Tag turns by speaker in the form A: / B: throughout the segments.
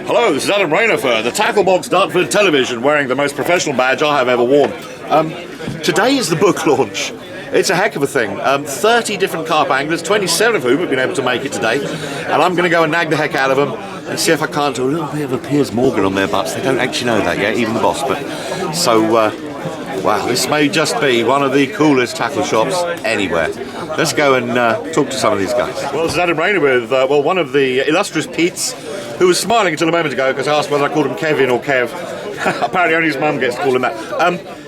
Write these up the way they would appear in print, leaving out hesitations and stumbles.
A: Hello, this is Adam Rainifer, the Tackle Box Dartford television, wearing the most professional badge I have ever worn. Today is the book launch. It's a heck of a thing. 30 different carp anglers, 27 of whom have been able to make it today, and I'm going to go and nag the heck out of them and see if I can't do a little bit of a Piers Morgan on their butts. They don't actually know that yet, even the boss. But so, wow, this may just be one of the coolest tackle shops anywhere. Let's go and talk to some of these guys. Well, this is Adam Rainer with one of the illustrious Peets, who was smiling until a moment ago because I asked whether I called him Kevin or Kev. Apparently only his mum gets to call him that.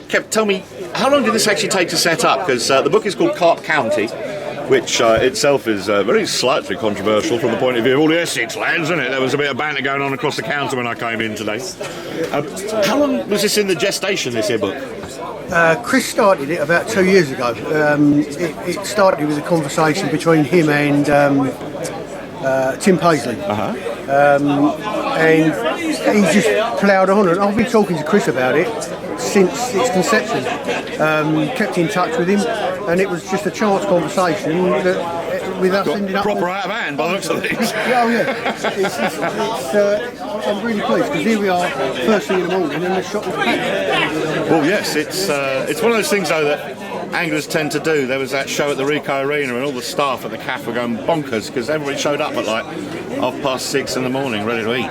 A: Kev, tell me, how long did this actually take to set up? Because the book is called Carp County, which itself is very slightly controversial from the point of view of all the Essex lads, isn't it? There was a bit of banter going on across the counter when I came in today. How long was this in the gestation, this here book?
B: Chris started it about 2 years ago. It started with a conversation between him and Tim Paisley. And he just ploughed on, and I've been talking to Chris about it since its conception. Kept in touch with him, and it was just a chance conversation that with us ended up
A: proper out of hand by the looks of things.
B: I'm really pleased because here we are first thing in the morning and the shop is packed.
A: Well, yes, it's one of those things though that anglers tend to do. There was that show at the Rico Arena and all the staff at the cafe were going bonkers because everybody showed up at like 6:30 in the morning ready to eat.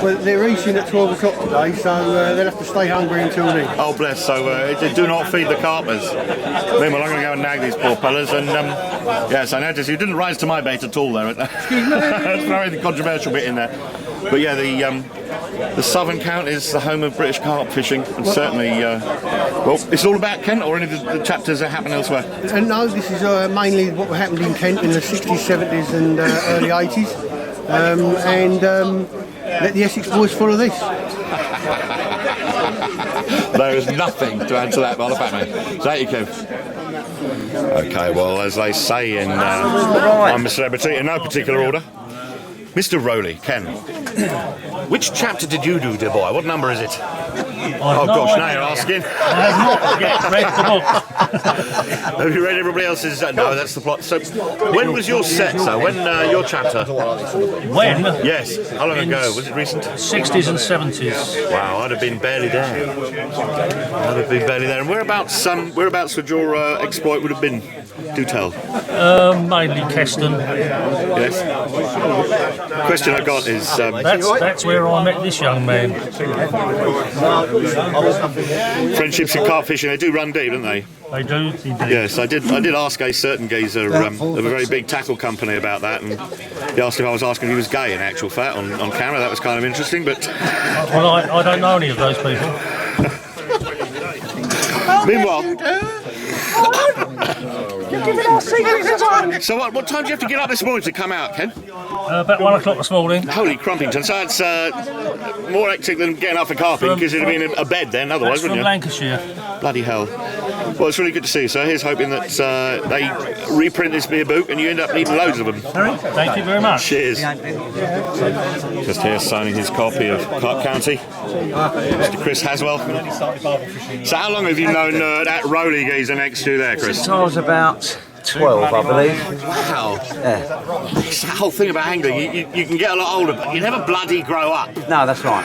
B: Well, they're eating at 12 o'clock today, so they'll have to stay hungry until then.
A: Oh bless, so do not feed the Carpers. Meanwhile, I'm going to go and nag these poor fellas, and yes, I noticed you didn't rise to my bait at all there. That's very controversial bit in there. But yeah, the Southern Count is the home of British carp fishing, and certainly, well, it's all about Kent, or any of the chapters that happen elsewhere?
B: No, this is mainly what happened in Kent in the 60s, 70s and early 80s. Let the Essex boys follow this.
A: There is nothing to add to that, by the fat man. Thank you, Kev. Okay, well, as they say in I'm a Celebrity, in no particular order. Mr. Rowley, Ken, which chapter did you do, dear boy? What number is it? Oh gosh, now you're asking.
C: I have not yet read the book.
A: Have you read everybody else's? No, that's the plot. So, when was your set, sir? When your chapter?
C: When?
A: Yes. How long ago? Was it recent?
C: 60s and 70s.
A: Wow, I'd have been barely there. And whereabouts would your exploit would have been? Do tell.
C: Mainly Keston.
A: Yes. Question I got is
C: that's where I met this young man.
A: friendships in carp fishing, they do run deep, don't they?
C: They do, indeed.
A: Yes, I did ask a certain geezer of a very big tackle company about that, and he asked if I was asking if he was gay in actual fact on camera. That was kind of interesting, but
C: well, I don't know any of those people.
A: Meanwhile,
D: You're giving our secrets away.
A: so what time do you have to get up this morning to come out, Ken?
C: About 1 o'clock this morning.
A: Holy crumpington, so it's more hectic than getting up for carping, because it'd have been a bed then otherwise, wouldn't
C: from
A: you?
C: Lancashire.
A: Bloody hell. Well, it's really good to see you, sir. Here's hoping that they reprint this beer book and you end up needing loads of them.
C: Thank you very much.
A: Cheers. Just here signing his copy of Carp County, Mr. Chris Haswell. So how long have you known that Rowley geezer next to you there, Chris?
E: Since I was about 12, I believe.
A: Wow.
E: Yeah.
A: It's the whole thing about angling. You can get a lot older, but you never bloody grow up.
E: No, that's right.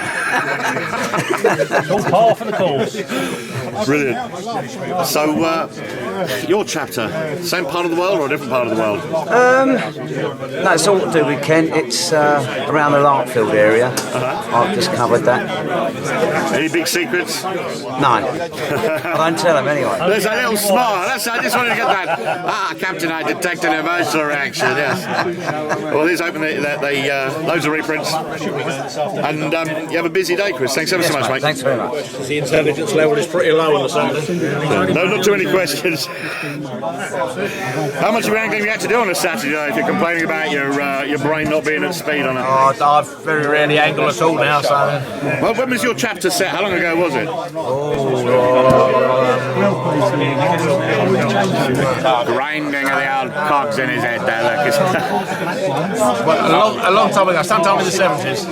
C: All par for the course.
A: Brilliant. So, your chapter, same part of the world or a different part of the world?
E: No, it's all to do with Kent. It's around the Larkfield area. I've just covered that.
A: Any big secrets?
E: No. I don't tell them anyway.
A: There's a little smile. I just wanted to get that. Captain, I detect an emotional reaction, yes. Well, here's hoping that they loads of reprints. And you have a busy day, Chris. Thanks ever so much, mate.
E: Thanks very much.
F: The intelligence level is pretty low on the Saturday.
A: No, not too many questions. How much of your angling have you had to do on a Saturday if you're complaining about your brain not being at speed on it?
F: Oh, I very rarely angle at all now, so...
A: Well, when was your chapter set? How long ago was it? Grinding of the old cogs in his head there, look.
F: a long time ago, sometime in the 70s.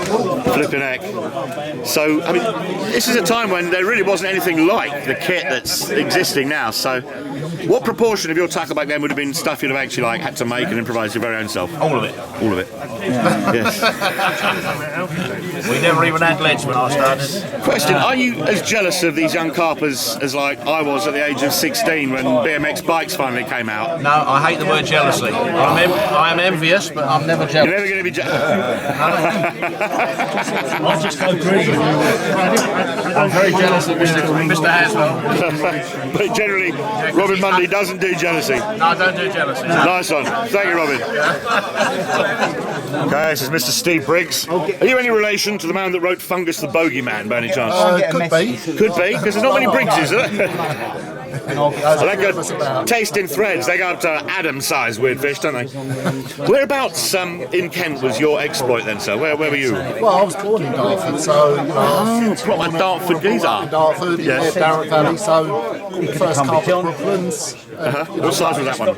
A: Flipping heck. So, I mean, this is a time when there really wasn't anything like the kit that's existing now, so What proportion of your tackle back then would have been stuff you'd have actually like had to make and improvise your very own self?
F: All of it.
A: All of it. Yes.
F: We never even had ledge when I started.
A: Question: are you as jealous of these young carpers as like I was at the age of 16 when BMX bikes finally came out?
F: No, I hate the word jealously. I'm envious, but I'm never jealous.
A: You're never going to be jealous.
C: I just agree.
F: I'm very jealous of Mr. Haswell.
A: But generally, Robin Monday doesn't do jealousy.
F: No, I don't do jealousy. No.
A: Nice one. Thank you, Robin. Okay, this is Mr. Steve Briggs. Are you any relation to the man that wrote Fungus the Bogeyman, by any chance?
G: Could be.
A: Could be, because there's not many Briggses, are there? They go taste in threads. They go up to Adam-sized weird fish, don't they? Whereabouts in Kent was your exploit then, sir? Where were you?
G: Well, I was born in Dartford, so you know.
A: Proper Dartford geezer.
G: Dartford,
A: Yes.
G: Darren Valley. So first carp at Brooklands.
A: What size was that one?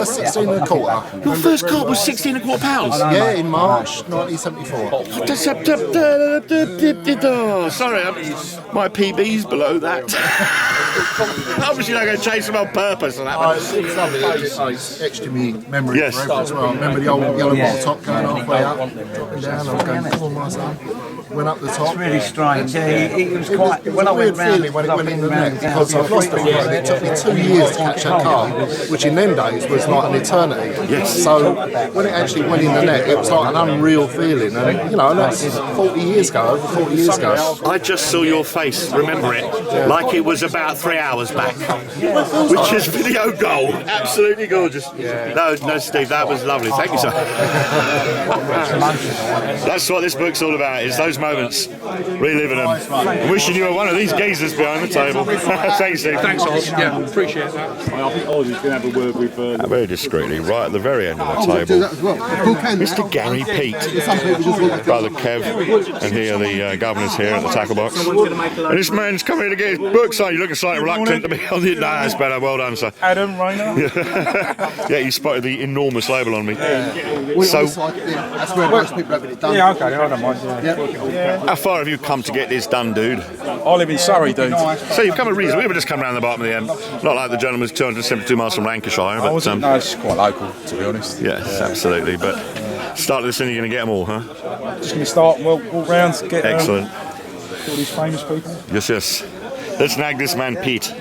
G: 16 and a quarter.
A: Your first carp was 16 and a quarter pounds?
G: Yeah, in March 1974.
A: Sorry, my PB's below that. Obviously not going to chase them on purpose on that one.
G: It's lovely. It's etched in my memory
A: Yes.
G: forever as well. I remember the old yellow bottle top going halfway up, dropping down. I was going, come on, my son. Went up the top.
E: It's really strange. It was quite.
G: It was a weird feeling when it went in the net because I've lost it. And it took me 2 years to catch that carp, which in them days was like an eternity.
A: Yes.
G: So when it actually went in the net, it was like an unreal feeling. And you know, that's 40 years ago, over 40 years ago.
A: I just saw your face, remember it, like it was about 3 hours back, which is video gold. Absolutely gorgeous. No, Steve, that was lovely. Thank you, sir. That's what this book's all about, is those moments, reliving them. Wishing you were one of these geezers behind the table. Thank you, Steve.
F: Thanks, Oz. Yeah, appreciate that.
H: I think Oz is going to have a word with...
A: Very discreetly, right at the very end of the table, Mr. Gary Peet, Brother Kev, and here are the governors here at the tackle box. And this man's come here to get his book signed. You're looking slightly reluctant to be on the... No, that's better. Well done, sir.
C: Adam Rayner.
A: Yeah, you spotted the enormous label on me. So,
G: That's where most people have it done.
C: Yeah, okay, I don't mind.
A: how far have you come to get this done, dude?
C: I live in Surrey, dude.
A: So you've come a reason. We were just come round the bottom of the end. Not like the gentleman's 272 miles from Lancashire, but
C: No, it's quite local, to be honest.
A: yes, absolutely. But start this, and you're going to get them all, huh?
C: Just going to start walk round, get
A: Excellent.
C: all these famous people.
A: Yes. Let's nag this man, Pete.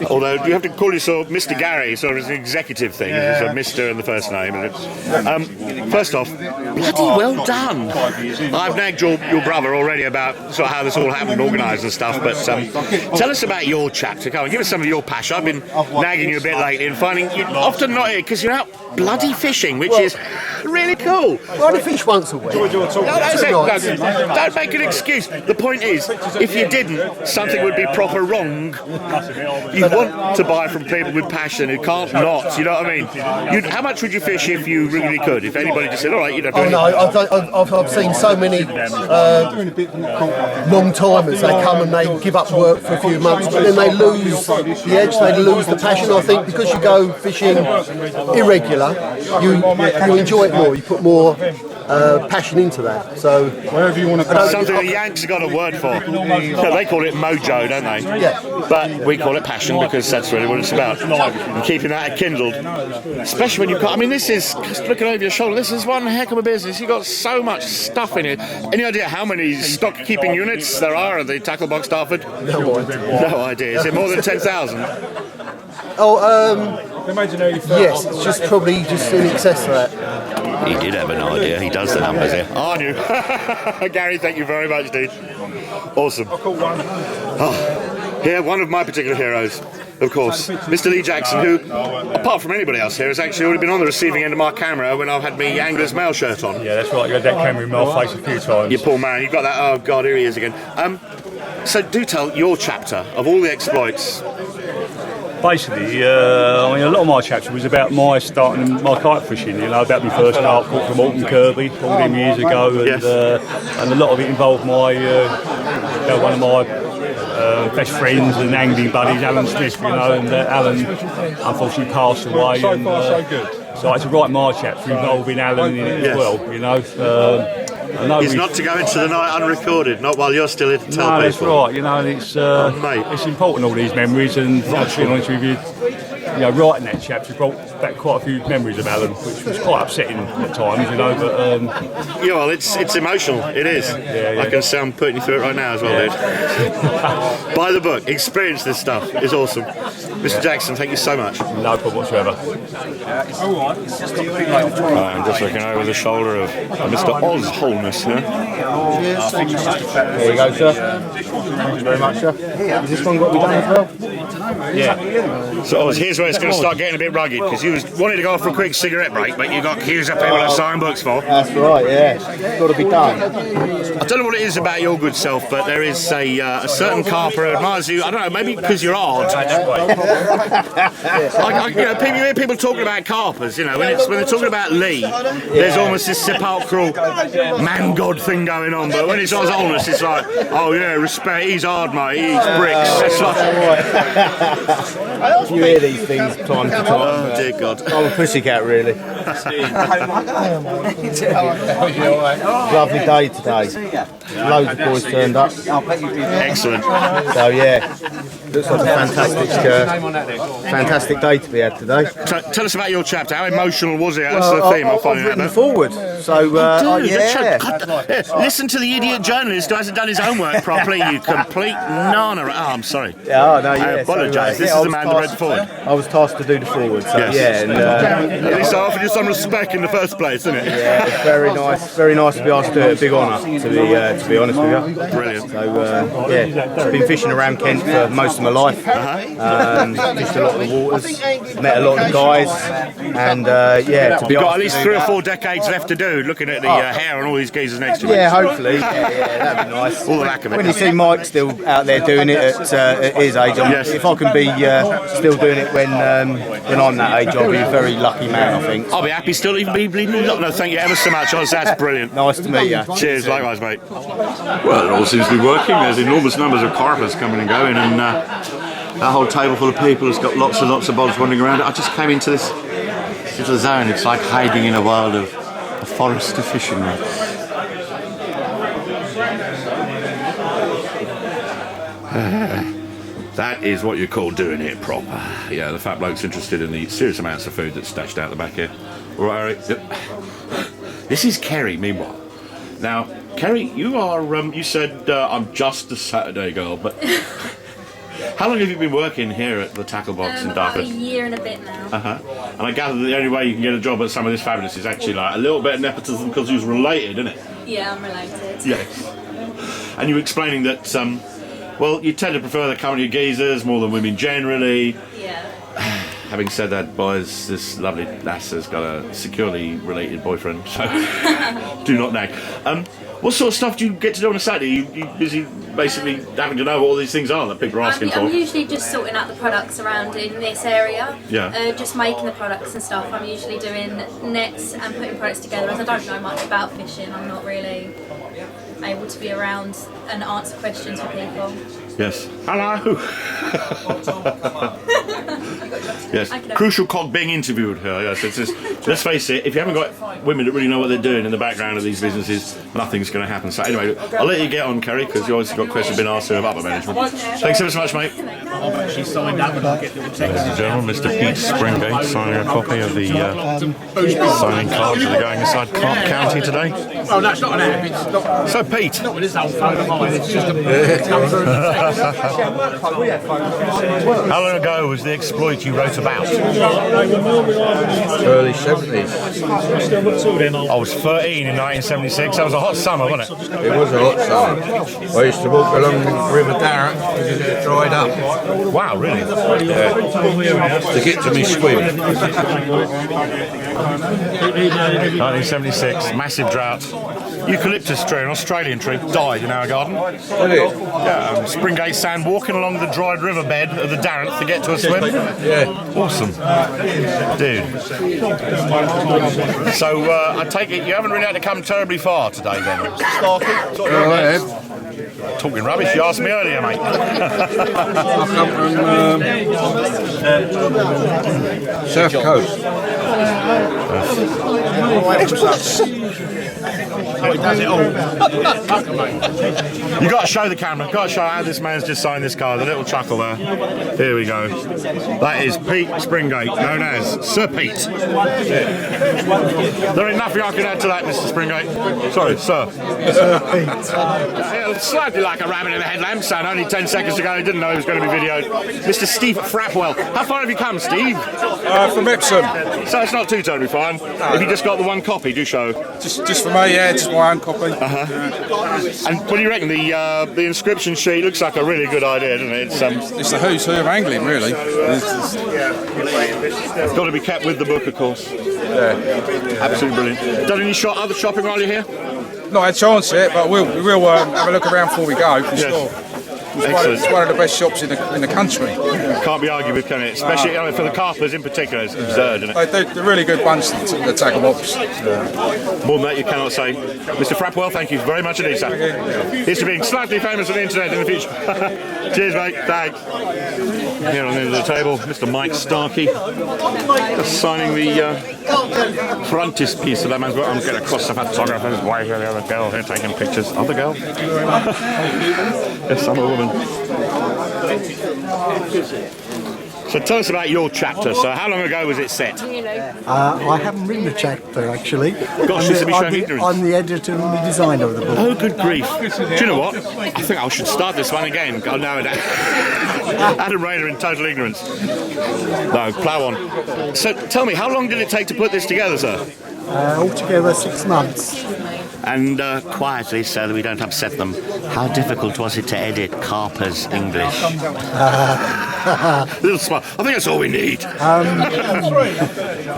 A: Although you have to call yourself Mr. Gary, sort of as an executive thing, so Mr. and the first name. First off, bloody well done. I've nagged your brother already about sort of how this all happened, organised and stuff. But tell us about your chapter. Come on, give us some of your passion. I've been nagging you a bit lately and finding you're often not here because you're out bloody fishing, which is really cool.
B: I only fish once a week.
A: No, that's it. No, don't make an excuse. The point is, if you didn't, something would be proper wrong. You want to buy from people with passion who can't not. You know what I mean? How much would you fish if you really could? If anybody just said, "All right, you'd have to."
B: Oh no, I've seen so many long timers. They come and they give up work for a few months, but then they lose the edge. They lose the passion. I think because you go fishing irregular, you enjoy it more. You put more passion into that. So
G: Wherever you want to go.
A: Something the Yanks got a word for. They call it mojo, don't they?
B: Yeah.
A: But we call it passion because that's really what it's about. And keeping that kindled. Especially when you've got, I mean, this is, just looking over your shoulder, this is one heck of a business. You've got so much stuff in it. Any idea how many stock keeping units there are at the tackle box Dartford?
B: no idea.
A: No idea. Is it more than 10,000?
B: Yes, it's just probably just in excess of that.
A: He did have an idea. He does the numbers here. Aren't you? Gary, thank you very much, dude. Awesome. Here, one of my particular heroes, of course, Mr. Lee Jackson, who, apart from anybody else here, has actually already been on the receiving end of my camera when I've had me Angler's Mail shirt on.
C: Yeah, that's right. You had that camera in my face a few times.
A: You poor man, you've got that, oh God, here he is again. So do tell your chapter of all the exploits.
C: Basically, I mean, a lot of my chapter was about my starting my kite fishing. You know, about my first carp caught from Alton Kirby all them years ago, and and a lot of it involved my one of my best friends and angling buddies, Alan Smith. You know, and Alan unfortunately passed away. And, So I had to write my chapter involving Alan in it as well, you know. I know
A: He's not to go into the night unrecorded, not while you're still here to tell
C: no,
A: people.
C: that's right, you know, and it's important, all these memories, and to be honest with you, writing that chapter brought back quite a few memories of Alan, which was quite upsetting at times, you know, but...
A: yeah, well, it's emotional, it is.
C: Yeah.
A: I can see I'm putting you through it right now as well, dude. Buy the book, experience this stuff, it's awesome. Mr. Jackson, thank you so much.
C: No problem whatsoever.
A: I'm just looking over the shoulder of Mr. Oz Holness here.
I: There you go, sir. Thank you very much, sir. Has this one got to be done as well?
A: Yeah. So Oz, here's where it's going to start getting a bit rugged, because you wanted to go for a quick cigarette break, but you got queues of people to sign books for.
I: That's right, yeah. It's got to be done.
A: I don't know what it is about your good self, but there is a certain Carper who admires you. I don't know, maybe because you're odd. You hear people talking about Carpers, when they're talking about Lee, there's almost this sepulchral man-god thing going on, but when it's Oz Holness, it's like, oh yeah, respect, he's hard, mate, he's bricks. It's like...
I: You hear these things time to time.
A: Oh dear God.
I: I'm a pussycat, really. Lovely day today. Loads of boys turned up.
A: Excellent.
I: So yeah, looks like a fantastic day to be had today.
A: Tell us about your chapter. How emotional was it? That's the theme. I'm finding
I: written
A: out.
I: forward. So
A: Listen to the idiot journalist who hasn't done his homework properly. You complete nana. Oh, I'm sorry.
I: Yeah, no, yeah.
A: I apologise. This is the man that read forward.
I: I was tasked to do the forward. So
A: yes.
I: Yeah, and
A: at least I offered you some respect in the first place, isn't it?
I: Yeah, it's very nice to be asked to do it. A big honour to be honest with you.
A: Brilliant.
I: So I've been fishing around Kent for most of my life. Fished a lot of the waters, met a lot of the guys, and to be
A: You've got at least 3 or 4 decades left to do. Looking at the hair and all these geezers next to you.
I: Yeah, hopefully. Yeah, that'd be nice.
A: All the lack of it.
I: When you see Mike still out there doing it at his age, if I can be still doing it when I'm that age, I'll be a very lucky man, I think.
A: I'll be happy still even be bleeding. No, thank you ever so much, Oz. That's brilliant.
I: Nice to meet you.
A: Cheers, likewise, mate.
J: Well, it all seems to be working. There's enormous numbers of Carpers coming and going, and a whole table full of people has got lots and lots of bods wandering around. I just came into this little zone. It's like hiding in a world of a forest of fishing rods.
A: That is what you call doing it proper. Yeah, the fat bloke's interested in the serious amounts of food that's stashed out the back here. All right, Eric. This is Kerry, meanwhile. Now, Kerry, you are, you said I'm just a Saturday girl, but how long have you been working here at the Tackle Box in Dartford?
K: About a year and a bit now.
A: And I gather that the only way you can get a job at some of this fabulous is actually like a little bit of nepotism because you're related, isn't it?
K: Yeah, I'm related.
A: Yes. And you were explaining that, well, you tend to prefer the company of geezers more than women generally.
K: Yeah.
A: Having said that, boys, this lovely lass has got a securely related boyfriend, so do not nag. What sort of stuff do you get to do on a Saturday? You busy basically having to know what all these things are that people are asking for?
K: I'm usually just sorting out the products around in this area.
A: Yeah.
K: Just making the products and stuff. I'm usually doing nets and putting products together. As I don't know much about fishing, I'm not really able to be around and answer questions for people.
A: Yes. Hello. Yes. Crucial cog being interviewed here. Yes. It's just, let's face it. If you haven't got women that really know what they're doing in the background of these businesses, nothing's going to happen. So anyway, I'll let you get on, Kerry, because you obviously got questions being asked of upper management. Thanks ever so much, mate.
F: She's signed up and I'll get the
J: Ladies and gentlemen, Mr. Peet Springate signing a copy of the signing cards that are going inside Carp County today.
F: Oh, that's not an app. It's not.
A: So, Pete.
F: Not with this old phone of mine. It's just a.
A: How long ago was the exploit you wrote about?
I: Early 70s.
A: I was 13 in 1976. That was a hot summer, wasn't it?
I: It was a hot summer. I used to walk along the River Dartford because it dried up.
A: Wow, really?
I: Yeah. To get to me swim.
A: 1976, massive drought. Eucalyptus tree, an Australian tree, died in our garden.
I: Did it?
A: Yeah, Springate sand walking along the dried riverbed of the Darren to get to a swim.
I: Yeah.
A: Awesome. Dude. So, I take it you haven't really had to come terribly far today then? Starkey? Talking rubbish, you asked me earlier, mate.
L: I come from South Coast.
A: You got to show the camera. Got to show how this man's just signed this card. A little chuckle there. Here we go. That is Pete Springate, known as Sir Pete. There ain't nothing I can add to that, Mr. Springate. Sorry, Sir. Sir Pete. Yeah, slightly like a rabbit in a headlamp. Son, only 10 seconds ago, he didn't know he was going to be videoed. Mr. Steve Frapwell. How far have you come, Steve?
L: From Epsom.
A: So it's not too terribly fine. If you just got the one copy, do show.
L: Just for me, yeah, just my own copy.
A: And what do you reckon? The inscription sheet looks like a really good idea, doesn't it?
L: It's the who's who of angling, really.
A: It's got to be kept with the book, of course.
L: Yeah.
A: Absolutely brilliant. Done any other shopping while you're here?
L: Not had a chance yet, but we will have a look around before we go, for sure. It's one of the best shops in the country.
A: Can't be argued with, can it? Especially for the Carpers in particular, it's absurd, isn't it?
L: They're really good bunch, the tackle box.
A: More than that you cannot say. Mr. Frapwell, thank you very much indeed, sir. Here's to being slightly famous on the internet in the future. Cheers, mate. Thanks. Here on the end of the table, Mr. Mike Starkey, just signing the frontispiece of that man's work. I'm getting across the photographer's wife and the other girl here taking pictures. Other girl? Yes, I'm a woman. So tell us about your chapter. So how long ago was it set?
M: I haven't written a chapter actually.
A: Gosh, this will be showing ignorance.
M: I'm the editor and the designer of the book.
A: Oh, good grief. Do you know what? I think I should start this one again. Oh, no, Adam Rayner in total ignorance. No, plough on. So tell me, how long did it take to put this together, sir?
M: Altogether 6 months.
A: And quietly, so that we don't upset them, how difficult was it to edit Carpers English? Little smile. I think that's all we need.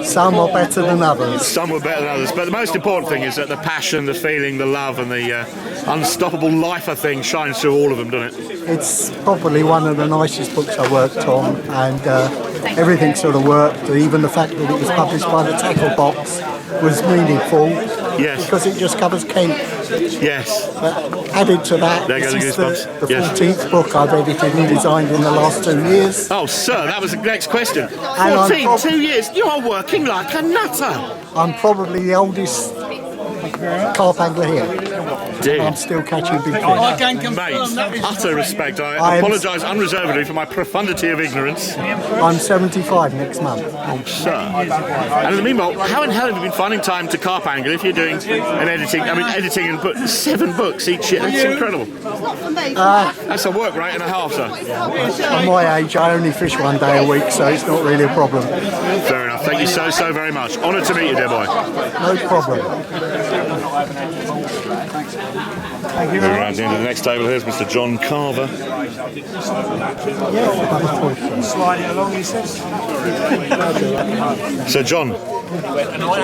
M: Some are better than others.
A: Some were better than others. But the most important thing is that the passion, the feeling, the love, and the unstoppable lifer thing shines through all of them, doesn't it?
M: It's probably one of the nicest books I worked on, and everything sort of worked. Even the fact that it was published by the Tackle Box was meaningful.
A: Yes.
M: Because it just covers Kent.
A: Yes.
M: Added to that, this is the 14th book I've edited and designed in the last 2 years.
A: Oh, sir, that was the next question. 14, 2 years. You are working like a nutter.
M: I'm probably the oldest carp angler here.
A: Dude.
M: I'm still catching big fish.
A: Mate, utter respect. I apologise unreservedly for my profundity of ignorance.
M: I'm 75 next month.
A: Oh, sir. And in the meanwhile, how in hell have you been finding time to carp angle if you're doing editing and put 7 books each year? That's incredible. That's a work rate and a half, sir.
M: At my age, I only fish 1 day a week, so it's not really a problem.
A: Fair enough. Thank you so very much. Honoured to meet you, dear boy.
M: No problem.
A: Thank you. Around the end of the next table, here's Mr. John Carver.
N: Sliding along, he says.
A: So, John,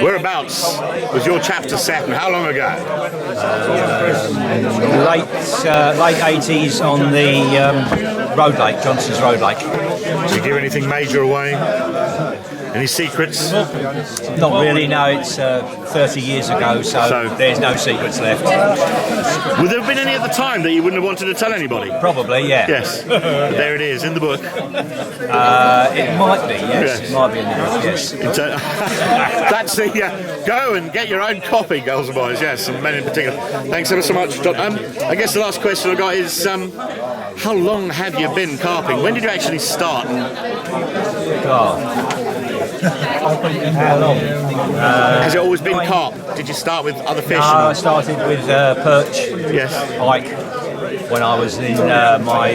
A: whereabouts was your chapter set and how long ago?
O: Late 80s on the Road Lake, Johnson's Road Lake.
A: Did you give anything major away? Any secrets?
O: Not really, no. It's 30 years ago, so there's no secrets left.
A: Would there have been any at the time that you wouldn't have wanted to tell anybody?
O: Probably, yeah.
A: Yes. There it is, in the book.
O: It might be, yes. It might be in the book, yes.
A: That's the... go and get your own copy, girls and boys, yes, and men in particular. Thanks ever so much, John. I guess the last question I've got is, how long have you been carping? When did you actually start?
O: How long?
A: Has it always been carp? Did you start with other fish?
O: No, I started with perch,
A: yes,
O: pike, when I was in my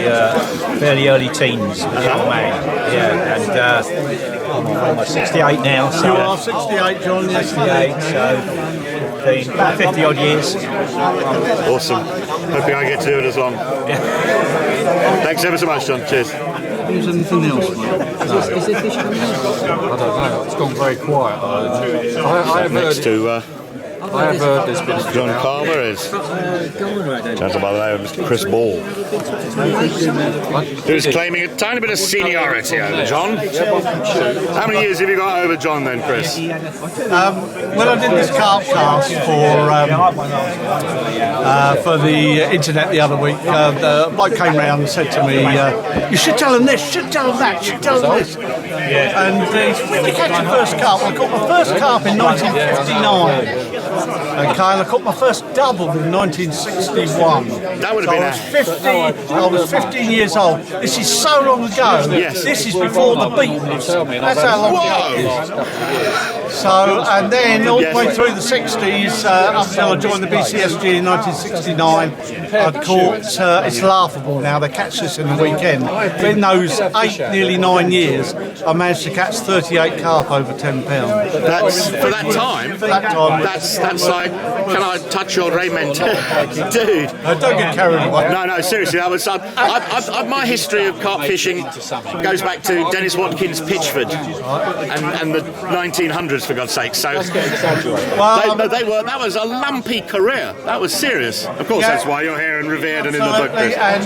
O: fairly early teens, a young man. Yeah, and I'm almost 68 now. So
B: you are 68, John.
O: 68, so about 50 odd years.
A: Awesome. Hoping I get to do it as long.
O: Yeah.
A: Thanks ever so much, John. Cheers.
P: Is anything else, mate? No. Is it fish? I don't know. It's gone very quiet. I have
A: next to
Q: I have heard there's been a
A: John Carver is. Gentleman by the name of Mr. Chris Ball, who's claiming a tiny bit of seniority over John. How many years have you got over John then, Chris?
R: When I did this carp cast for the internet the other week, the bloke came round and said to me, "You should tell him this, you should tell him that, you should tell him this." And he said, "When did you catch your first carp?" I caught my first carp in 1959. Okay, and I caught my first double in 1961.
A: That would have been
R: I was 15 years old. This is so long ago.
A: Yes.
R: This is before the Beatles. That's how long ago it is. So, and then all the way through the 60s, up until I joined the BCSG in 1969, I'd caught, it's laughable now, they catch this in the weekend. But in those 8, nearly 9 years, I managed to catch 38 carp over 10 pounds.
A: That's, for that time?
R: For that time.
A: That's like, can I touch your raiment? Dude.
R: Don't get carried away.
A: No, seriously, my history of carp fishing goes back to Dennis Watkins' Pitchford and the 1900s, for God's sake. So that was a lumpy career. That was serious. Of course, that's why you're here and revered and in the book.
R: And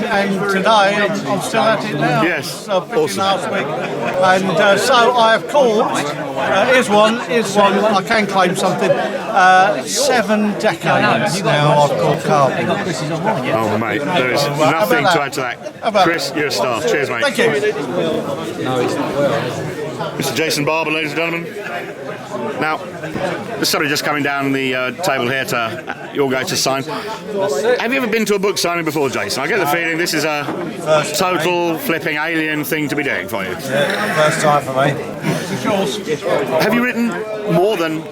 R: today I'm still at it now.
A: Yes,
R: awesome. Last week, and so I have caught. Here's one. I can claim something. 7 decades now I've caught carp.
A: Oh mate, there is nothing to add to that. Chris, you're a star. Cheers, mate.
R: Thank you.
A: Mr. Jason Barber, ladies and gentlemen. Now, somebody just coming down the table here to you'll go to sign. Have you ever been to a book signing before, Jason? I get the feeling this is a total flipping alien thing to be doing for you.
Q: Yeah, first time for me.
A: Have you written more than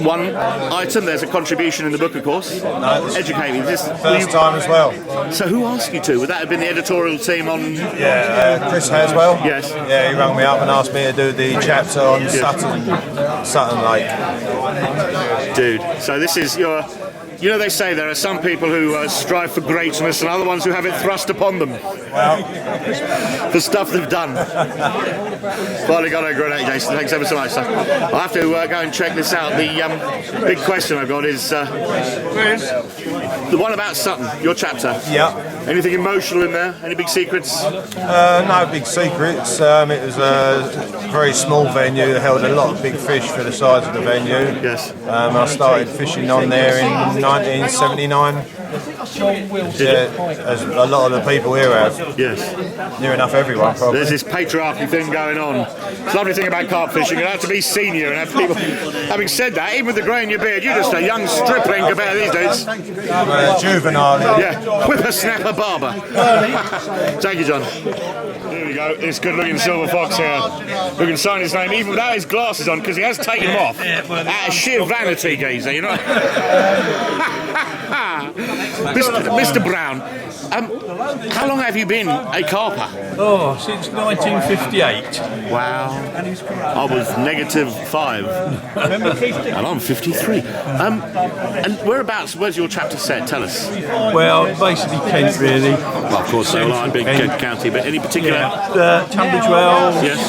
A: one item? There's a contribution in the book, of course.
Q: No,
A: educate me.
Q: First time as well.
A: So who asked you to? Would that have been the editorial team on?
Q: Yeah, Chris Haswell.
A: Yes.
Q: Yeah, he rang me up and asked me to do the chapter on Sutton Lake.
A: Dude, so this is your. You know, they say there are some people who strive for greatness and other ones who have it thrust upon them.
Q: Well,
A: the stuff they've done. Finally got a grenade, Jason. Thanks ever so much. So I'll have to go and check this out. The big question I've got is the one about Sutton, your chapter.
Q: Yeah.
A: Anything emotional in there? Any big secrets?
Q: No big secrets. It was a very small venue that held a lot of big fish for the size of the venue.
A: Yes.
Q: I started fishing on there in 1979. As a lot of the people here have.
A: Yes.
Q: Near enough everyone, probably.
A: There's this patriarchy thing going on. It's a lovely thing about carp fishing. You have to be senior and have people. Having said that, even with the grey in your beard, you're just a young stripling compared to these dudes.
Q: Juvenile.
A: Yeah. Whippersnapper Barber. Thank you, John. Here we go. This good-looking silver fox here. We can sign his name even without his glasses on because he has taken them off. Out of sheer vanity, geezer, you know. Mr. Brown, how long have you been a carper?
O: Oh, since 1958.
A: Wow. I was -5. And I'm 53. And where's your chapter set? Tell us.
O: Well, basically Kent, really.
A: Well, of course, so I'm big Kent County, but any particular?
O: Yeah. Tunbridge Wells.
A: Yes.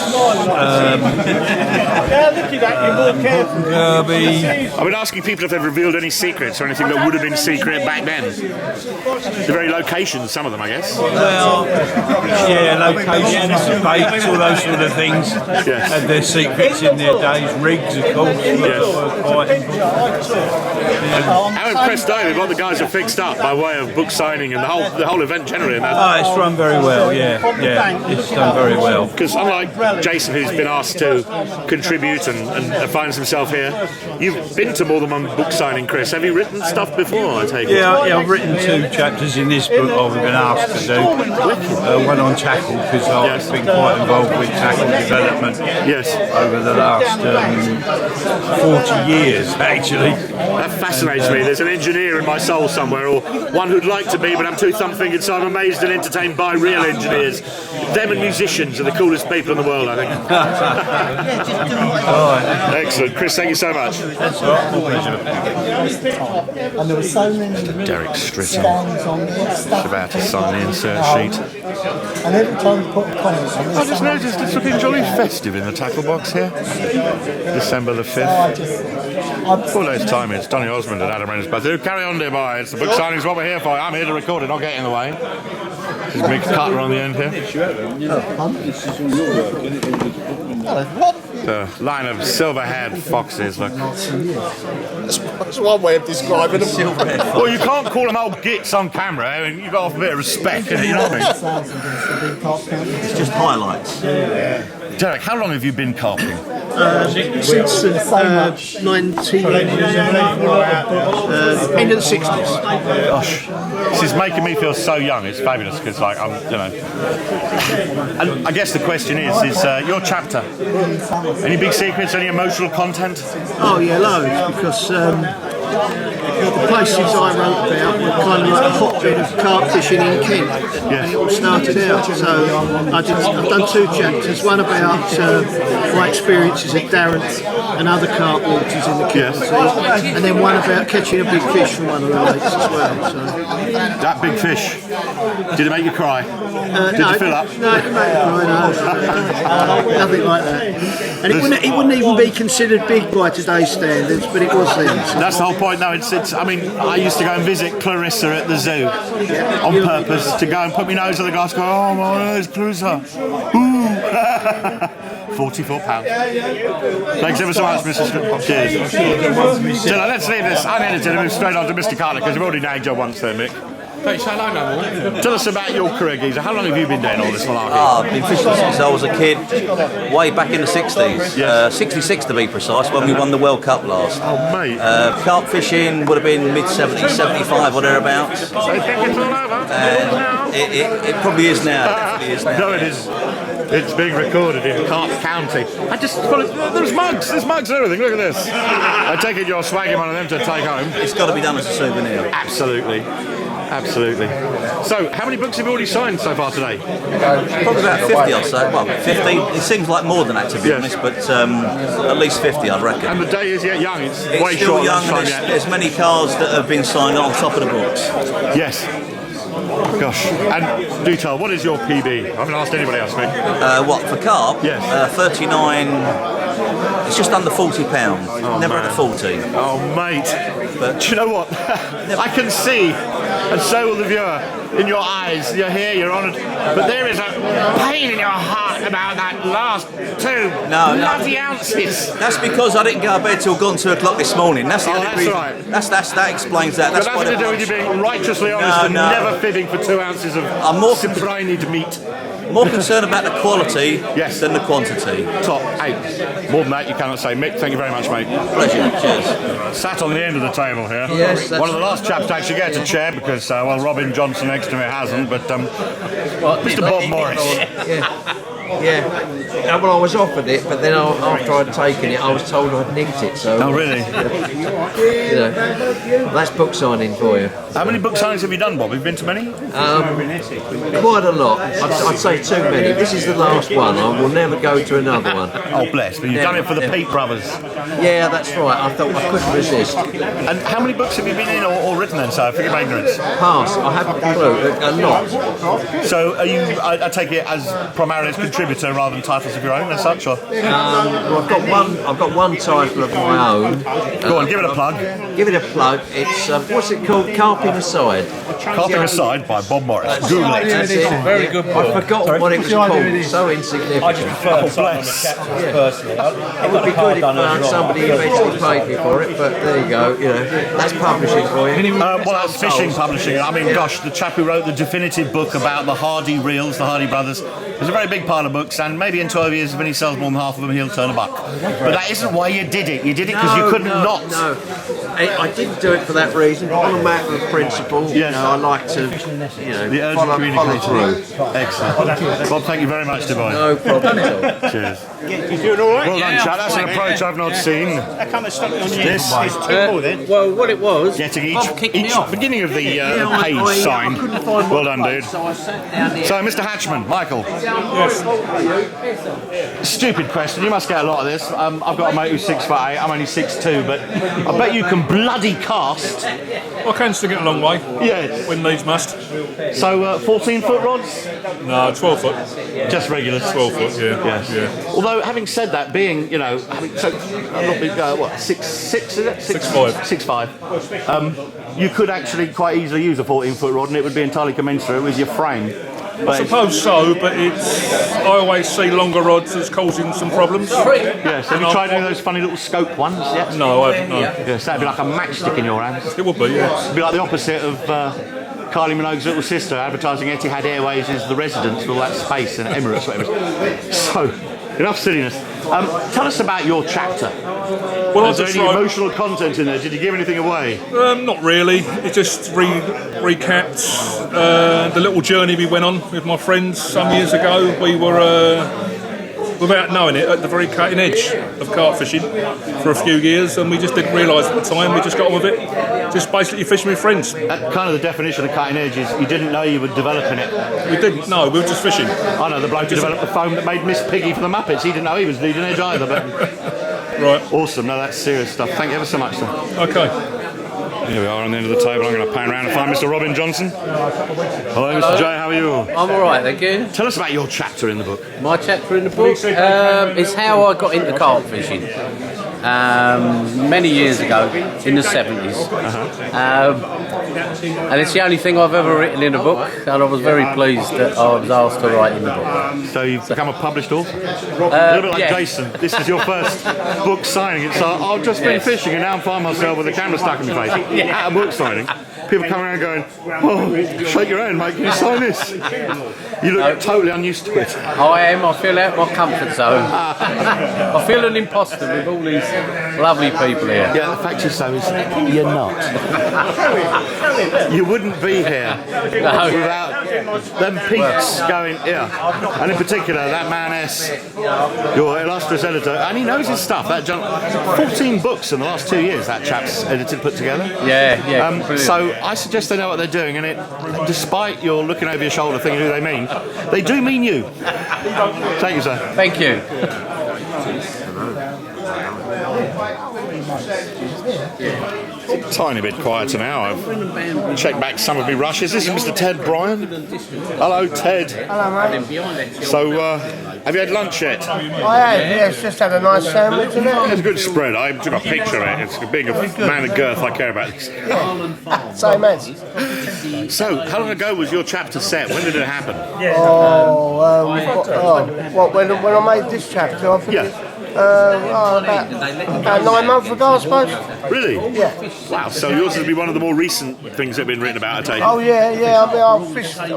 O: Kirby.
A: I've been asking people if they've revealed any secrets or anything that would have been secret back then. The very locations, some of them, I guess.
O: Well, yeah, locations, debates, all those sort of things.
A: Yes.
O: Had their secrets in their days. Rigs, of course.
A: How impressed are you with what the guys have fixed up by way of book signing and the whole event generally?
O: Oh, it's run very well, yeah, it's done very well.
A: Because unlike Jason, who's been asked to contribute and finds himself here, you've been to more than one book signing, Chris. Have you written stuff before, I take it?
O: Yeah, I've written 2 chapters in this book I've been asked to do. One on tackle, because I've been quite involved with tackle development over the last 40 years, actually.
A: That fascinates me. There's an engineer in my soul somewhere, or one who'd like to be, but I'm too thumb-fingered, so I'm amazed and entertained by real engineers. Them and musicians are the coolest people in the world, I think. Excellent. Chris, thank you so much.
O: That's all right.
M: And there were so many
A: Derek Stritton.
M: stands on there, stuff
J: Just about to sign the insert sheet.
M: And every time you put a comment on this,
J: I just noticed it's looking jolly festive in the tackle box here. December the 5th. All those time it's Donny Osmond and Adam Reynolds-to. Carry on, dear boy. It's the book signing's what we're here for. I'm here to record it, not get in the way. There's a big Cutler on the end here. The line of silver-haired foxes, look.
G: That's one way of describing them.
J: Well, you can't call them old gits on camera. I mean, you've got to have a bit of respect, you know what I mean?
P: It's just highlights.
J: Derek, how long have you been carping?
R: Since end of the 60s.
J: Gosh, this is making me feel so young. It's fabulous because, like, I'm, you know. And I guess the question is your chapter. Any big secrets? Any emotional content?
R: Oh yeah, loads, because the places I wrote about were kind of like a hotbed of carp fishing in Kent, and it all started out. So I've done 2 chapters, one about my experiences at Darren and other carp waters in the Kent Sea, and then one about catching a big fish from one of the lakes as well. So.
J: That big fish, did it make you cry? Did you fill up?
R: No, it didn't make me cry, no. Nothing like that. And it wouldn't even be considered big by today's standards, but it was then. So.
J: That's the whole point. No, it's. I mean, I used to go and visit Clarissa at the zoo on purpose to go and put my nose on the glass. Go, oh my, there's Clarissa. Ooh. £44. Thanks ever so much, Mr. Scott. Cheers. So let's leave this unedited and move straight on to Mr. Carter because we've already nagged you once there, Mick. Tell us about your career, geezer. How long have you been doing all this malarkey?
P: I've been fishing since I was a kid, way back in the 60s. 66 to be precise, when we won the World Cup last.
J: Oh, mate.
P: Carp fishing would have been mid-70s, 75 or thereabouts.
J: So you think it's all over?
P: It probably is now, definitely is now.
J: No, it is. It's being recorded in Carp County. There's mugs and everything. Look at this. I take it you're swagging one of them to take home.
P: It's got to be done as a souvenir.
J: Absolutely. Absolutely. So, how many books have you already signed so far today?
P: Probably about 50, I'd say. Well, 50. It seems like more than that, to be honest, but at least 50, I'd reckon.
J: And the day is yet young. It's way
P: still
J: short.
P: Young. There's many cars that have been signed on top of the books.
J: Yes. Gosh. And do tell, what is your PB? I haven't asked anybody else, Mick.
P: What, for carp?
J: Yes.
P: 39. It's just under £40. Never had a 40.
J: Oh, mate. But do you know what? I can see, and so will the viewer, in your eyes. You're here, you're honoured. But there is a pain in your heart about that last 2 bloody ounces.
P: That's because I didn't go to bed till gone 2 o'clock this morning. That's the only reason.
J: Right.
P: That explains that. That's
J: nothing to do with you being righteously honest and never fibbing for 2 ounces of cyprinid meat.
P: More concerned about the quality than the quantity.
J: Top 8. More than that you cannot say. Mick, thank you very much, mate.
P: Pleasure. Cheers.
J: Sat on the end of the table here.
P: Yes,
J: one of the last chaps to actually get a chair because, well, Robin Johnson next to me hasn't, but Mr. Bob Morris.
S: Yeah. Well, I was offered it, but then after I'd taken it, I was told I'd nicked it. So.
J: Oh, really?
S: You know, that's book signing for you.
J: How many book signings have you done, Bob? Have you been to many?
S: Quite a lot. I'd say too many. This is the last one. I will never go to another one.
J: Oh, bless. But you've done it for the Peet brothers.
S: Yeah, that's right. I thought I couldn't resist.
J: And how many books have you been in or written then, so forgive my ignorance?
S: Pass. I haven't a clue. A lot.
J: So are you, I take it, as primarily as contributor rather than titles of your own as such? Or?
S: Well, I've got one title of my own.
J: Go on, give it a plug.
S: Give it a plug. It's, what's it called? Carping Aside.
J: Carping Aside by Bob Morris. Google it.
S: That's it.
F: Very good book.
S: I've forgotten what it was called. So insignificant.
F: I just prefer bless. Personally.
S: It would be good if somebody eventually paid me for it, but there you go. You know, that's publishing for you.
J: Well, that's fishing publishing. I mean, gosh, the chap who wrote the definitive book about the Hardy reels, the Hardy brothers, there's a very big pile of books, and maybe in 12 years, when he sells more than half of them, he'll turn a buck. But that isn't why you did it. You did it because you couldn't not.
S: No, I didn't do it for that reason. On a matter of principle, you know, I like to,
J: the urgent communication. Excellent. Bob, thank you very much, Dubai.
S: No problem at all.
J: Cheers.
N: You doing all right?
J: Well done, chap. That's an approach I've not seen.
N: How come it's stuck on you?
J: This
N: then?
S: Well, what it was...
J: Getting each beginning of the page signed. Well done, dude. So, Mr. Hatchman, Michael.
N: Yes.
J: Stupid question. You must get a lot of this. I've got a mate who's 6'8". I'm only 6'2", but I bet you can bloody cast.
H: I can stick it a long way.
J: Yes.
T: when needs must.
A: So 14-foot rods?
T: No, 12 foot.
A: Just regular?
T: 12 foot, yeah.
A: Yes.
T: Yeah.
A: Although, having said that, being, you know, so, I'm not big, what, 6'6", is it?
T: 6'5".
A: 6'5". You could actually quite easily use a 14-foot rod and it would be entirely commensurate with your frame.
T: I suppose so, but I always see longer rods as causing some problems.
A: Yes, have you tried any of those funny little scope ones yet?
T: No, I haven't, no.
A: Yes, that'd be like a matchstick in your hands.
T: It would be, yeah.
A: It'd be like the opposite of Kylie Minogue's little sister advertising Etihad Airways as the residence for all that space and Emirates, whatever. So, enough silliness. Tell us about your chapter.
T: Well,
A: is there any emotional content in there? Did you give anything away?
T: Not really. It just recapped the little journey we went on with my friends some years ago. We were, without knowing it, at the very cutting edge of carp fishing for a few years, and we just didn't realise at the time. We just got on with it. Just basically fishing with friends.
A: Kind of the definition of cutting edge is you didn't know you were developing it.
T: We didn't. No, we were just fishing.
A: I know the bloke who developed the foam that made Miss Piggy for the Muppets. He didn't know he was leading edge either, but.
T: Right.
A: Awesome. No, that's serious stuff. Thank you ever so much, sir.
T: Okay.
A: Here we are on the end of the table. I'm going to pan around and find Mr. Robin Johnson. Hello, Mr. J. How are you?
U: I'm all right, thank you.
A: Tell us about your chapter in the book.
U: My chapter in the book is how I got into carp fishing. Many years ago, in the 70s. And it's the only thing I've ever written in a book, and I was very pleased that I was asked to write in the book.
A: So you've become a published author? A little bit like Jason, this is your first book signing. It's like, I've just been fishing and now I'm finding myself with a camera stuck in my face. At a book signing, people come around going, oh, shake your hand, mate, can you sign this? You look totally unused to it.
U: I am, I feel out my comfort zone. I feel an imposter with all these lovely people here.
A: Yeah, the fact is though is you're not. You wouldn't be here without them peaks going, yeah. And in particular, that man S, your illustrious editor, and he knows his stuff. That 14 books in the last 2 years that chap's edited, put together.
U: Yeah.
A: So I suggest they know what they're doing, and despite your looking over your shoulder thinking who they mean, they do mean you. Thank you, sir.
U: Thank you.
A: Tiny bit quieter now. I've checked back some of my rushes. This is Mr. Ted Bryan. Hello, Ted.
V: Hello, mate.
A: So, have you had lunch yet?
V: I have, yes. Just had a nice sandwich, isn't it?
A: It's a good spread. I took a picture of it. It's a big man of girth. I care about this.
V: Same as.
A: So, how long ago was your chapter set? When did it happen?
V: When I made this chapter, I think about 9 months ago, I suppose.
A: Really?
V: Yeah.
A: Wow, so yours has been one of the more recent things that have been written about, I take it?
V: Oh, yeah. I mean, I fished the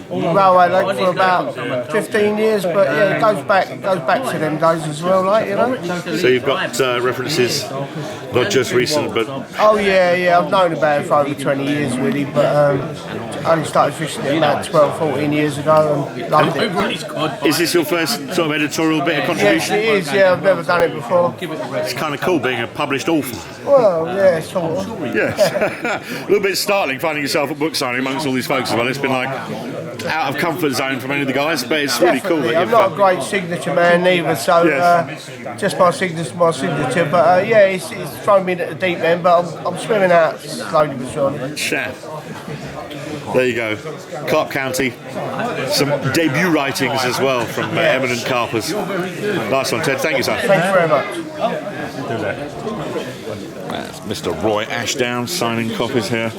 V: railway lake for about 15 years, but yeah, it goes back to them days as well, like, you know.
A: So you've got references, not just recent, but...
V: Oh, yeah, I've known about it for over 20 years, really, but I only started fishing it about 12, 14 years ago and loved it.
A: Is this your first sort of editorial bit of contribution?
V: Yes, it is, yeah, I've never done it before.
A: It's kind of cool being a published author.
V: Well, yeah, sort of.
A: Yes. A little bit startling finding yourself at book signing amongst all these folks as well. It's been like out of comfort zone for many of the guys, but it's really cool that
V: I'm not a great signature man either, so just my signature, but yeah, it's thrown me into the deep end, but I'm swimming out slowly but surely.
A: Sure. There you go. Carp County. Some debut writings as well from eminent carpers. Nice one, Ted. Thank you, sir.
V: Thank you very much.
A: That's Mr. Roy Ashdown signing copies here.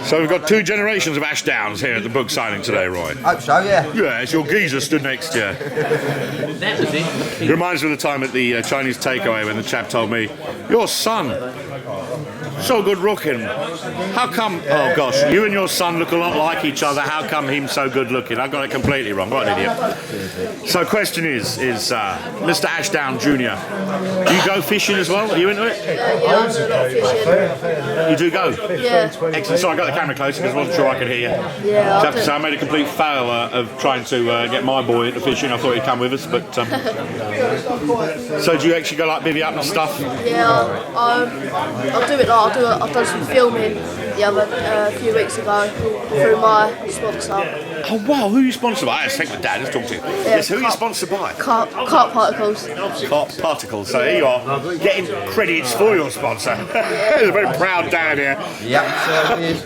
A: So we've got 2 generations of Ashdowns here at the book signing today, Roy.
W: Hope so, yeah.
A: Yeah, it's your geezer stood next to you. It reminds me of the time at the Chinese takeaway when the chap told me, your son, so good looking. How come, oh gosh, you and your son look a lot like each other, how come him so good looking? I got it completely wrong, what an idiot. So question is Mr. Ashdown Jr., do you go fishing as well? Are you into it? You do go?
X: Yeah.
A: Excellent. Sorry, I got the camera close because I wasn't sure I could hear you.
X: Yeah.
A: So I have to say I made a complete fail of trying to get my boy into fishing. I thought he'd come with us, but... So do you actually go like bivvy up and stuff?
X: Yeah, I'll do it like I've done some filming
D: a few weeks ago through my sponsor.
A: Oh wow, who are you sponsored by? Let's take my dad, let's talk to you. Yes, who are you sponsored by?
D: Carp Particles.
A: Carp Particles, so here you are, getting credits for your sponsor. He's a very proud dad here.
E: Yeah,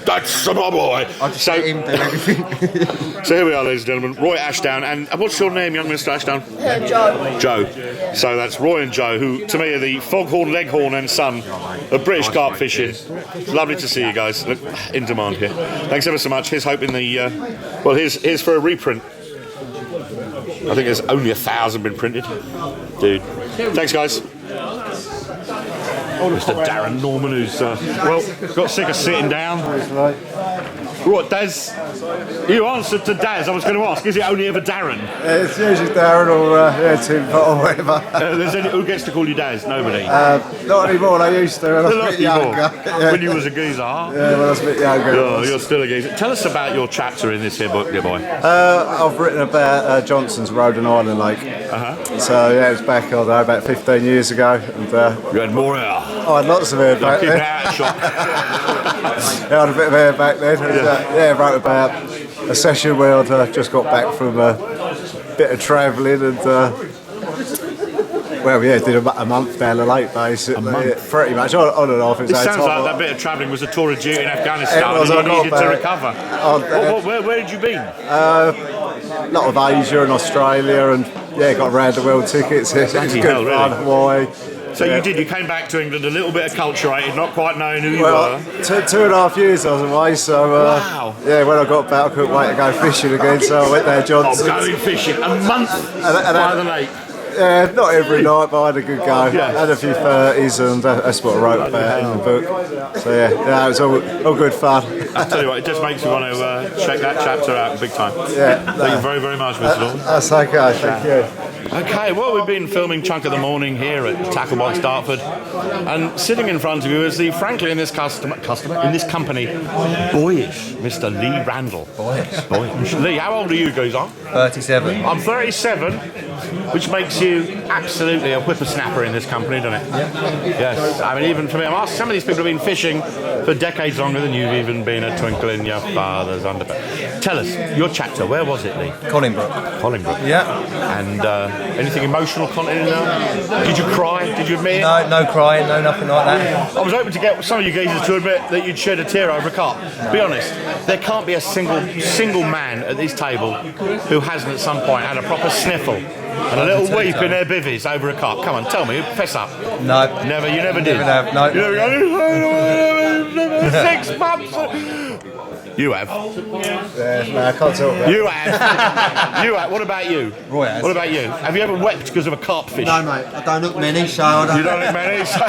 A: that's my boy.
E: I just let him do everything.
A: So here we are, ladies and gentlemen, Roy Ashdown, and what's your name, young Mr. Ashdown?
D: Joe.
A: Joe. So that's Roy and Joe, who to me are the foghorn, leghorn and son of British carp fishing. It's lovely to see you guys. Look, in demand here. Thanks ever so much. Here's hoping the, well, here's for a reprint. I think there's only 1,000 been printed. Dude. Thanks, guys. Mr. Darren Norman, who's, well, got sick of sitting down. Right, Daz, you answered to Daz. I was going to ask, is it only ever Darren?
W: It's usually Darren or Tim or whatever.
A: Who gets to call you Daz? Nobody?
W: Not anymore, I used to when I was a bit younger.
A: When you was a geezer?
W: Yeah, when I was a bit younger.
A: Oh, you're still a geezer. Tell us about your chapter in this here book, dear boy.
W: I've written about Johnson's Road and Island Lake. So yeah, it was back, I don't know, about 15 years ago. And,
A: you had more hair?
W: I had lots of hair back then.
A: I
W: had a bit of hair back then. And, I wrote about a session where I'd just got back from a bit of travelling and well, yeah, did a month down the lake basically. Pretty much on and off.
A: It sounds like that bit of travelling was a tour of duty in Afghanistan and you needed to recover. Where had you been?
W: A lot of Asia and Australia and yeah, got around the world tickets. It was good fun, Hawaii.
A: So you came back to England a little bit acculturated, not quite knowing who you were.
W: 2.5 years I was away, so
A: wow.
W: Yeah, when I got back I couldn't wait to go fishing again, so I went there, Johnson.
A: Oh, going fishing, a month by the lake.
W: Yeah, not every night, but I had a good go.
A: Yeah.
W: Had a few 30s, and that's what I wrote about in the book. So yeah, it was all good fun.
A: I tell you what, it just makes me want to check that chapter out big time.
W: Yeah.
A: Thank you very, very much, Mr. Norman.
W: That's okay, thank you.
A: Okay, well, we've been filming chunk of the morning here at Tacklebox Dartford, and sitting in front of you is the, frankly, in this in this company, boyish Mr. Lee Randall. Boyish. Lee, how old are you, guys?
X: 37.
A: I'm 37, which makes you absolutely a whippersnapper in this company, doesn't it?
X: Yeah.
A: Yes. I mean, even for me, I'm asked, some of these people have been fishing for decades longer than you've even been a twinkle in your father's underwear. Tell us, your chapter, where was it, Lee?
X: Collingbrook.
A: Collingbrook.
X: Yeah.
A: And anything emotional content in there? Did you cry? Did you admit?
X: No crying, no nothing like that.
A: I was hoping to get some of you geezers to admit that you'd shed a tear over a carp. Be honest, there can't be a single man at this table who hasn't at some point had a proper sniffle and a little weep in their bivvies over a carp. Come on, tell me, fess up.
X: No.
A: Never, you never did?
X: Never have, no.
A: You never 6 months. You have.
W: Yeah, no, I can't talk about
A: You have. You have. What about you?
X: Roy has.
A: What about you? Have you ever wept because of a carp fish?
X: No, mate. I don't look many, so I don't.
A: You don't look many, so...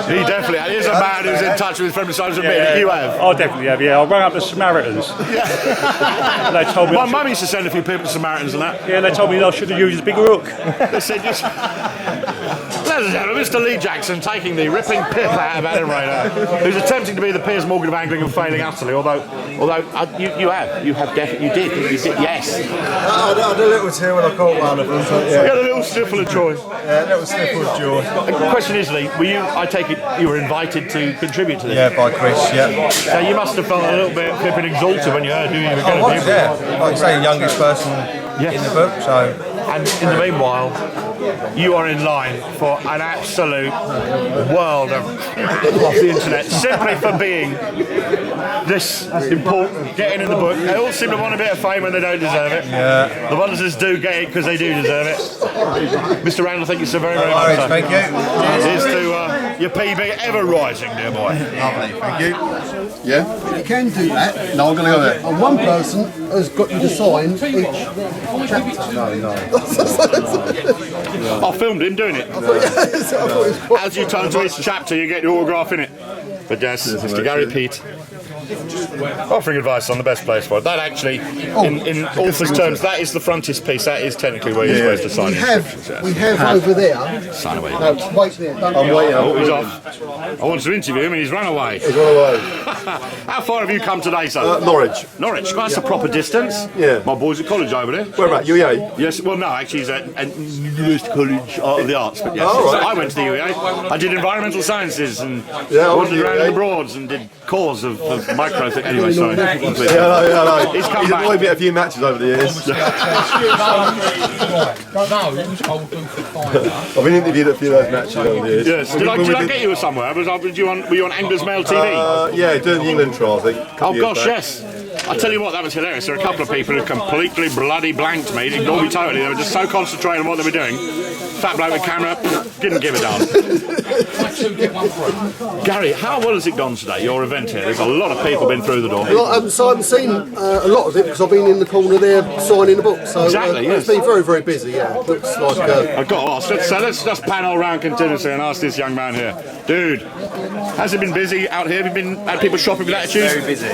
A: He definitely is a man who's in touch with his friendly sides of me. You have.
C: I definitely have, yeah. I rang up the Samaritans. They told me...
A: My mum used to send a few people to Samaritans and that.
C: Yeah, they told me I should have used a bigger hook.
A: They said just... Ladies and gentlemen, Mr. Lee Jackson taking the ripping pip out of Adam Rayner, who's attempting to be the Piers Morgan of angling and failing utterly, although you have definitely, you did, yes.
W: I had a little tear when I caught one of them. So, yeah.
A: You had a little sniffle of joy.
W: Yeah, a little sniffle of joy.
A: The question is, Lee, I take it you were invited to contribute to this?
X: Yeah, by Chris, yeah.
A: So you must have felt a little bit flipping exalted when you heard who you were going to be.
X: Yeah, like I say, the youngest person in the book, so...
A: And in the meanwhile, you are in line for an absolute world of the internet, simply for being this important, getting in the book. They all seem to want a bit of fame when they don't deserve it.
X: Yeah.
A: The ones that do get it because they do deserve it. Mr. Randall, thank you so very, very much.
X: Thank you.
A: Here's to your PB ever rising, dear boy.
X: Lovely, thank you.
Y: Yeah? You can do that. No, I'm going to go there. And one person has got you to sign each chapter. No.
A: I filmed him doing it. As you turn to each chapter, you get your autograph in it. But yes, Mr. Gary Peet, offering advice on the best place for it. That actually, in author's terms, that is the frontispiece. That is technically where you're supposed to sign.
Y: We have over there.
A: Sign away.
Y: No, wait there.
W: I'm waiting.
A: Oh, he's off. I wanted to interview him and he's run away.
Y: He's run away.
A: How far have you come today, sir?
Y: Norwich.
A: Norwich. Well, that's a proper distance.
Y: Yeah.
A: My boy's at college over there.
Y: Where about? UEA?
A: Yes. Well, no, actually, he's at University College Art of the Arts, but yes,
B: Oh, right.
A: I went to the UEA. I did environmental sciences and
B: Yeah, I went
A: wandered
B: to
A: around
B: UEA.
A: in the Broads and did cores of micro things. Anyway, sorry.
B: Yeah, I know.
A: He's come
B: He's
A: back.
B: annoyed me at a few matches over the years. I've been interviewed at a few of those matches over the years.
A: Yes. Did I get you somewhere? Were you on Angler's Mail TV?
B: Yeah, doing the England trial, I think.
A: Oh gosh, yes. I tell you what, that was hilarious. There were a couple of people who completely bloody blanked me, ignored me totally. They were just so concentrated on what they were doing. Fat bloke with camera, didn't give a damn. Gary, how well has it gone today, your event here? There's a lot of people been through the door.
Y: Well, so I haven't seen a lot of it because I've been in the corner there signing the book. So
A: Exactly, yes.
Y: it's been very, very busy. Yeah, looks like.
A: I've got to ask. So let's just panel round continuously and ask this young man here, dude. Has it been busy out here? Have you had people shopping with attitudes?
I: Very busy.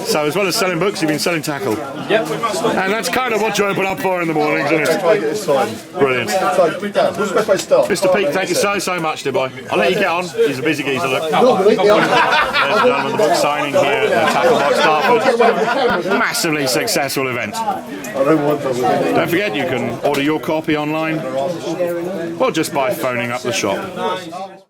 A: So as well as selling books, you've been selling tackle.
I: Yep.
A: And that's kind of what you open up for in the mornings, isn't it?
B: Try to get this signed.
A: Brilliant.
B: What's the best way to start?
A: Mr. Peet, thank you so much, dear boy. I'll let you get on. He's a busy geezer, look.
Y: Normally,
A: There's a gentleman, the book signing here at the Tackle Box Dartford. Massively successful event. Don't forget, you can order your copy online or just by phoning up the shop.